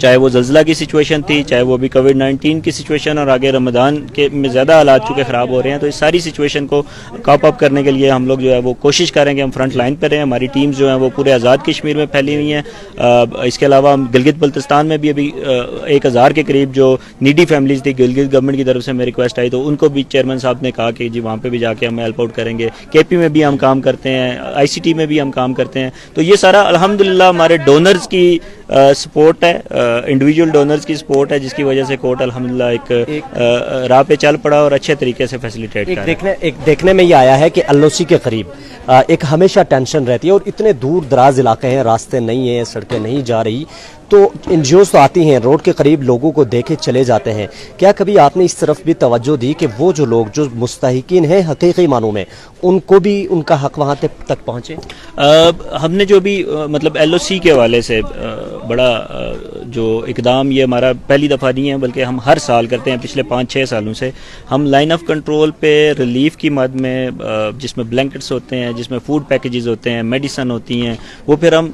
چاہے وہ زلزلہ کی سچویشن تھی, چاہے وہ ابھی کووڈ-19 کی سچویشن, اور آگے رمضان کے میں زیادہ حالات چونکہ خراب ہو رہے ہیں, تو اس ساری سچویشن کو کاپ اپ کرنے کے لیے ہم لوگ جو ہے وہ کوشش کریں گے, ہم فرنٹ لائن پہ رہیں. ہماری ٹیمز جو ہیں وہ پورے آزاد کشمیر میں پھیلی ہوئی ہیں. اس کے علاوہ ہم گلگت بلتستان میں بھی ابھی 1000 کے قریب جو نیڈی فیملیز تھی, گلگت گورنمنٹ کی طرف سے ہمیں ریکویسٹ آئی, تو ان کو بھی چیئرمین صاحب نے کہا کہ جی وہاں پہ بھی جا کے ہم ہیلپ آؤٹ کریں گے. کے پی میں بھی ہم کام کرتے ہیں, آئی سی ٹی میں بھی ہم کام کرتے ہیں. تو یہ سارا الحمدللہ ہمارے ڈونرز کی سپورٹ ہے, انڈیویجول ڈونرز کی سپورٹ ہے, جس کی وجہ سے کوٹ الحمدللہ ایک راہ پہ چل پڑا اور اچھے طریقے سے فیسیلیٹیٹ کر رہا ہے. ایک دیکھنے میں یہ آیا ہے کہ LOC کے قریب ایک ہمیشہ ٹینشن رہتی ہے, اور اتنے دور دراز علاقے ہیں, راستے نہیں ہیں, سڑکیں نہیں جا رہی, تو NGOs تو آتی ہیں, روڈ کے قریب لوگوں کو دیکھے چلے جاتے ہیں. کیا کبھی آپ نے اس طرف بھی توجہ دی کہ وہ جو لوگ جو مستحقین ہیں حقیقی معنوں میں, ان کو بھی ان کا حق وہاں تک پہنچے؟ ہم نے جو بھی مطلب LOC کے حوالے سے بڑا جو اقدام, یہ ہمارا پہلی دفعہ نہیں ہے بلکہ ہم ہر سال کرتے ہیں پچھلے 5-6 سالوں سے. ہم لائن آف کنٹرول پہ ریلیف کی مد میں, جس میں بلینکٹس ہوتے ہیں, جس میں فوڈ پیکیجز ہوتے ہیں, میڈیسن ہوتی ہیں, وہ پھر ہم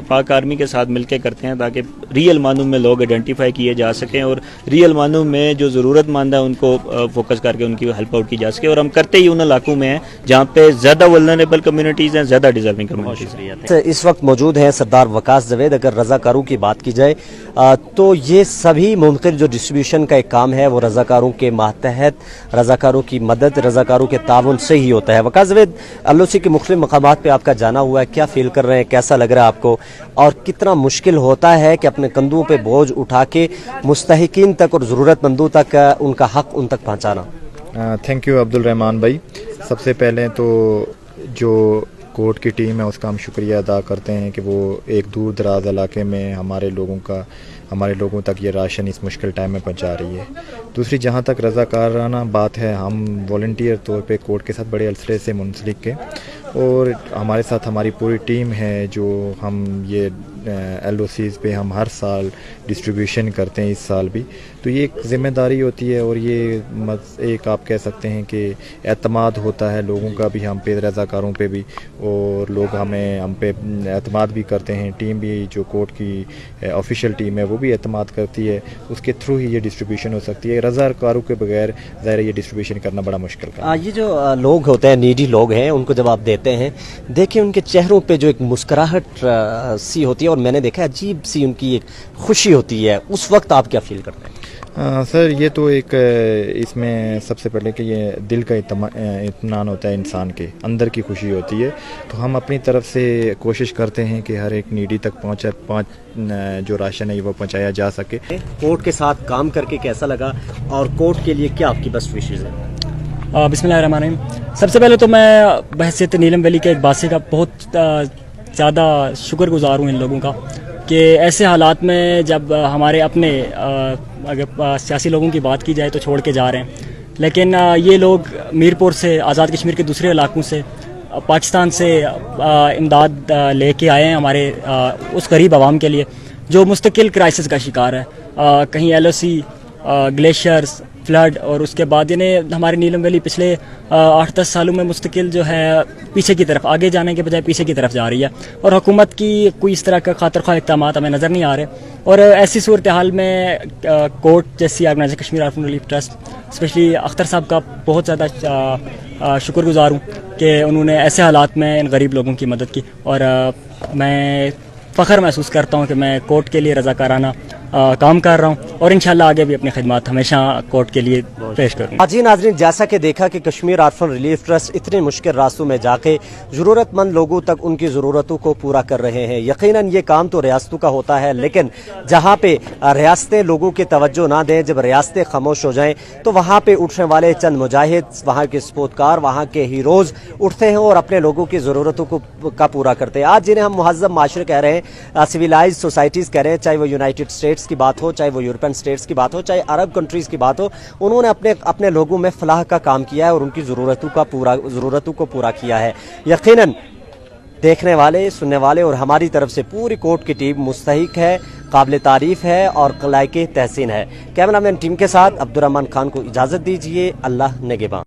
پاک آرمی کے ساتھ مل کے کرتے ہیں تاکہ ریئل معنوں میں لوگ آئیڈینٹیفائی کیے جا سکیں, اور ریئل معنوں میں جو ضرورت مند ہے ان کو فوکس کر کے ان کی ہیلپ آؤٹ کی جا سکے. اور ہم کرتے ہی ان علاقوں میں ہیں جہاں پہ زیادہ ولنریبل کمیونٹیز ہیں, زیادہ ڈیزرونگ کمیونٹیز ہیں. اس وقت موجود ہیں سردار وقاص جاوید. اگر رضاکاروں کی بات کی جائے تو یہ سبھی ممکن جو ڈسٹریبیوشن کا ایک کام ہے وہ رضاکاروں کے ماتحت, رضاکاروں کی مدد, رضاکاروں کے تعاون سے ہی ہوتا ہے. وقاص جاوید, LOC کے مختلف مقامات پہ آپ کا جانا ہوا ہے, کیا فیل کر رہے ہیں, کیسا لگ رہا ہے آپ کو, اور کتنا مشکل ہوتا ہے کہ اپنے کندھوں پہ بوجھ اٹھا کے مستحقین تک اور ضرورت مندوں تک ان کا حق ان تک پہنچانا؟ تھینک یو عبدالرحمان بھائی. سب سے پہلے تو جو کوٹ کی ٹیم ہے اس کا ہم شکریہ ادا کرتے ہیں کہ وہ ایک دور دراز علاقے میں ہمارے لوگوں تک یہ راشن اس مشکل ٹائم میں پہنچا رہی ہے. دوسری جہاں تک رضاکارانہ بات ہے, ہم والنٹیئر طور پہ کوٹ کے ساتھ بڑے عرصے سے منسلک ہیں, اور ہمارے ساتھ ہماری پوری ٹیم ہے جو ہم یہ LOCs پہ ہم ہر سال ڈسٹریبیوشن کرتے ہیں, اس سال بھی. تو یہ ایک ذمہ داری ہوتی ہے, اور یہ ایک آپ کہہ سکتے ہیں کہ اعتماد ہوتا ہے لوگوں کا بھی ہم پہ, رضاکاروں پہ بھی, اور لوگ ہم پہ اعتماد بھی کرتے ہیں. ٹیم بھی جو کوٹ کی آفیشیل ٹیم ہے وہ بھی اعتماد کرتی ہے, اس کے تھرو ہی یہ ڈسٹریبیوشن ہو سکتی ہے. رضاکاروں کے بغیر ظاہر یہ ڈسٹریبیوشن کرنا بڑا مشکل ہے. یہ جو لوگ ہوتے ہیں, نیڈی لوگ ہیں, ان کو جب آپ دیتے ہیں, دیکھیں ان کے چہروں پہ جو ایک مسکراہٹ سی ہوتی ہے, اور میں نے دیکھا عجیب سی ان کی ایک خوشی ہوتی ہے, اس وقت آپ کیا فیل کرتے ہیں؟ سر یہ تو ایک اس میں سب سے پہلے کہ یہ دل کا اطمینان ہوتا ہے, انسان کے اندر کی خوشی ہوتی ہے. تو ہم اپنی طرف سے کوشش کرتے ہیں کہ ہر ایک نیڈی تک جو راشن ہے وہ پہنچایا جا سکے. کوٹ کے ساتھ کام کر کے کیسا لگا, اور کوٹ کے لیے کیا آپ کی بیسٹ وشز ہیں؟ بسم اللہ الرحمن الرحیم. سب سے پہلے تو میں بحیثیت نیلم ویلی کے ایک باسی کا بہت زیادہ شکر گزار ہوں ان لوگوں کا کہ ایسے حالات میں جب ہمارے اپنے اگر سیاسی لوگوں کی بات کی جائے تو چھوڑ کے جا رہے ہیں, لیکن یہ لوگ میرپور سے, آزاد کشمیر کے دوسرے علاقوں سے, پاکستان سے امداد لے کے آئے ہیں ہمارے اس غریب عوام کے لیے جو مستقل کرائسس کا شکار ہے. کہیں LOC, گلیشیئرز, فلڈ, اور اس کے بعد یعنی ہماری نیلم ویلی پچھلے 8-10 سالوں میں مستقل جو ہے پیچھے کی طرف, آگے جانے کے بجائے پیچھے کی طرف جا رہی ہے, اور حکومت کی کوئی اس طرح کا خاطر خواہ اقدامات ہمیں نظر نہیں آ رہے. اور ایسی صورتحال میں کوٹ جیسی organisation Kashmir orphan relief trust, specially Akhtar صاحب کا بہت زیادہ شکر گزار ہوں کہ انہوں نے ایسے حالات میں ان غریب لوگوں کی مدد کی. اور میں فخر محسوس کرتا ہوں کہ میں کوٹ کے لیے رضاکارانہ کام کر رہا ہوں, اور انشاءاللہ آگے بھی اپنی خدمات ہمیشہ کوٹ کے لیے پیش کروں گا. جی ناظرین, جیسا کہ دیکھا کہ کشمیر آرفن ریلیف ٹرسٹ اتنے مشکل راستوں میں جا کے ضرورت مند لوگوں تک ان کی ضرورتوں کو پورا کر رہے ہیں. یقیناً یہ کام تو ریاستوں کا ہوتا ہے, لیکن جہاں پہ ریاستیں لوگوں کی توجہ نہ دیں, جب ریاستیں خاموش ہو جائیں, تو وہاں پہ اٹھنے والے چند مجاہد, وہاں کے سپورٹکار, وہاں کے ہیروز اٹھتے ہیں اور اپنے لوگوں کی ضرورتوں کا پورا کرتے ہیں. آج جنہیں ہم مہذب معاشرے کہہ رہے ہیں, سویلائز سوسائٹیز کہہ رہے ہیں, چاہے وہ یونائٹڈ اسٹیٹس کی بات ہو, چاہے وہ یورپین اسٹیٹس کی بات ہو, چاہے عرب کنٹریز کی بات ہو, انہوں نے اپنے لوگوں میں فلاح کا کام کیا ہے اور ان کی ضرورتوں کو پورا کیا ہے. یقیناً دیکھنے والے, سننے والے اور ہماری طرف سے پوری کوٹ کی ٹیم مستحق ہے, قابل تعریف ہے اور لائق تحسین ہے. کیمرہ مین ٹیم کے ساتھ عبدالرحمان خان کو اجازت دیجیے. اللہ نگہباں.